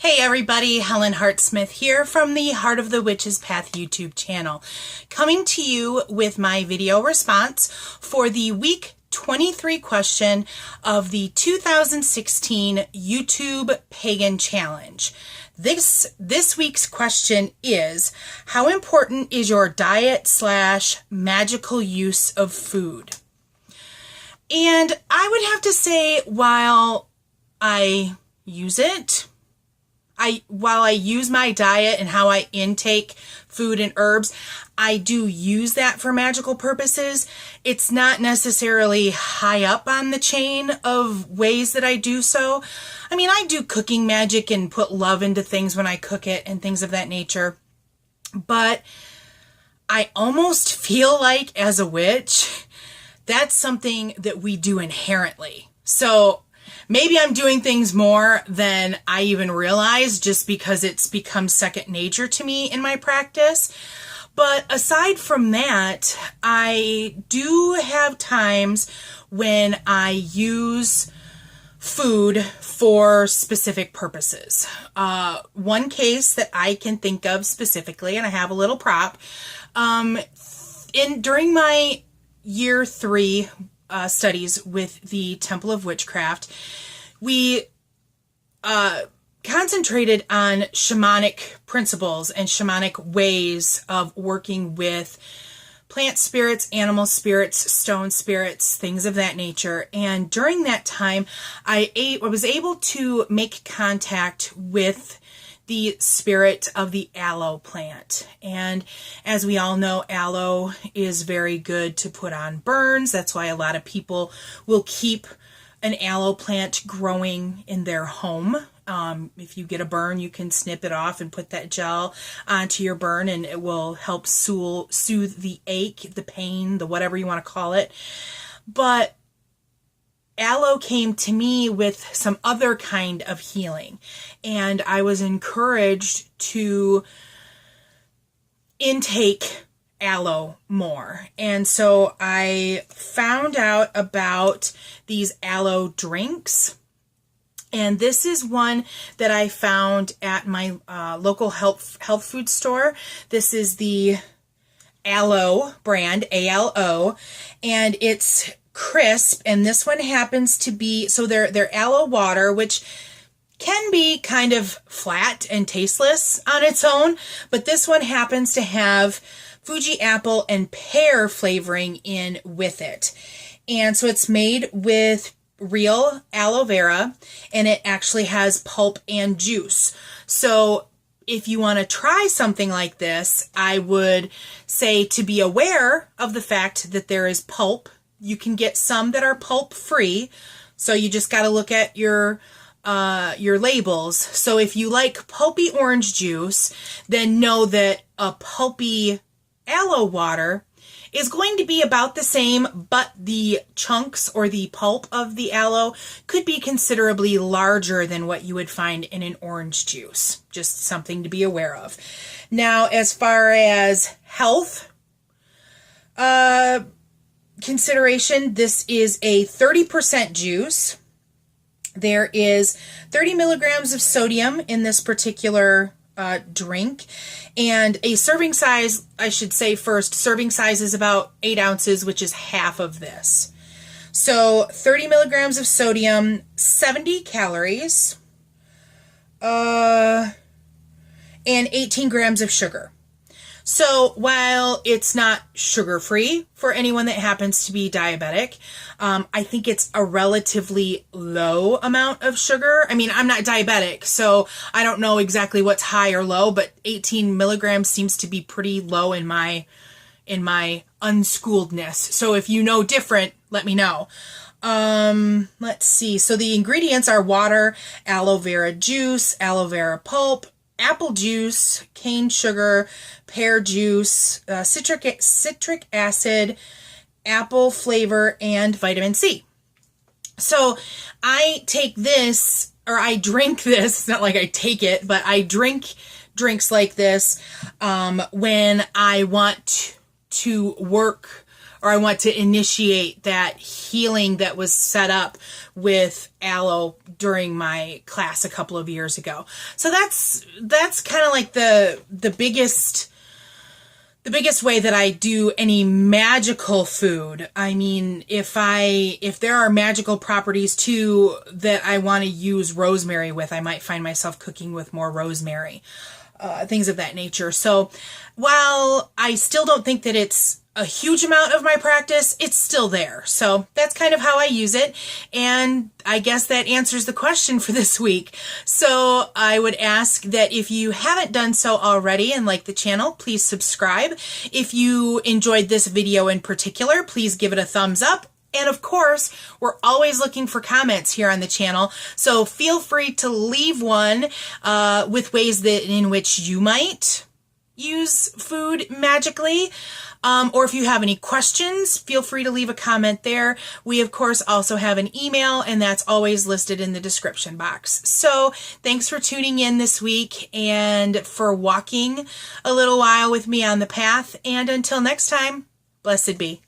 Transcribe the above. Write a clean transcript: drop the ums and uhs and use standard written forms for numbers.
Hey everybody, Helen Hartsmith here from the Heart of the Witch's Path YouTube channel, coming to you with my video response for the week 23 question of the 2016 YouTube Pagan Challenge. This week's question is, how important is your diet / magical use of food? And I would have to say, while I use it, while I use my diet and how I intake food and herbs, I do use that for magical purposes. It's not necessarily high up on the chain of ways that I do so. I mean, I do cooking magic and put love into things when I cook it and things of that nature. But I almost feel like, as a witch, that's something that we do inherently. So maybe I'm doing things more than I even realize just because it's become second nature to me in my practice. But aside from that, I do have times when I use food for specific purposes. One case that I can think of specifically, and I have a little prop, during my year 3 studies with the Temple of Witchcraft, we concentrated on shamanic principles and shamanic ways of working with plant spirits, animal spirits, stone spirits, things of that nature. And during that time, I was able to make contact with the spirit of the aloe plant. And as we all know, aloe is very good to put on burns. That's why a lot of people will keep an aloe plant growing in their home. If you get a burn, you can snip it off and put that gel onto your burn, and it will help soothe the ache, the pain, the whatever you want to call it. But aloe came to me with some other kind of healing, and I was encouraged to intake aloe more. And so I found out about these aloe drinks, and this is one that I found at my local health food store. This is the Aloe brand, ALO, and it's crisp, and this one happens to be, so they're aloe water, which can be kind of flat and tasteless on its own, but this one happens to have Fuji apple and pear flavoring in with it. And so it's made with real aloe vera, and it actually has pulp and juice. So if you want to try something like this, I would say to be aware of the fact that there is pulp. You can get some that are pulp free, so you just got to look at your labels. So if you like pulpy orange juice, then know that a pulpy aloe water is going to be about the same, but the chunks or the pulp of the aloe could be considerably larger than what you would find in an orange juice. Just something to be aware of. Now, as far as health consideration, this is a 30% juice. There is 30 milligrams of sodium in this particular drink, and a serving size, I should say first, serving size is about 8 ounces, which is half of this. So 30 milligrams of sodium, 70 calories, and 18 grams of sugar. So while it's not sugar-free for anyone that happens to be diabetic, I think it's a relatively low amount of sugar. I mean, I'm not diabetic, so I don't know exactly what's high or low, but 18 milligrams seems to be pretty low in my unschooledness. So if you know different, let me know. Let's see. So the ingredients are water, aloe vera juice, aloe vera pulp, apple juice, cane sugar, pear juice, citric acid, apple flavor, and vitamin C. So I take this, or I drink this, it's not like I take it, but I drink drinks like this when I want to work or I want to initiate that healing that was set up with aloe during my class a couple of years ago. So that's kind of like the biggest way that I do any magical food. I mean, if there are magical properties too that I want to use rosemary with, I might find myself cooking with more rosemary, things of that nature. So while I still don't think that it's a huge amount of my practice, it's still there. So that's kind of how I use it. And I guess that answers the question for this week. So I would ask that if you haven't done so already and like the channel, please subscribe. If you enjoyed this video in particular, please give it a thumbs up. And of course, we're always looking for comments here on the channel. So feel free to leave one with ways that in which you might use food magically. Or if you have any questions, feel free to leave a comment there. We, of course, also have an email, and that's always listed in the description box. So thanks for tuning in this week and for walking a little while with me on the path. And until next time, blessed be.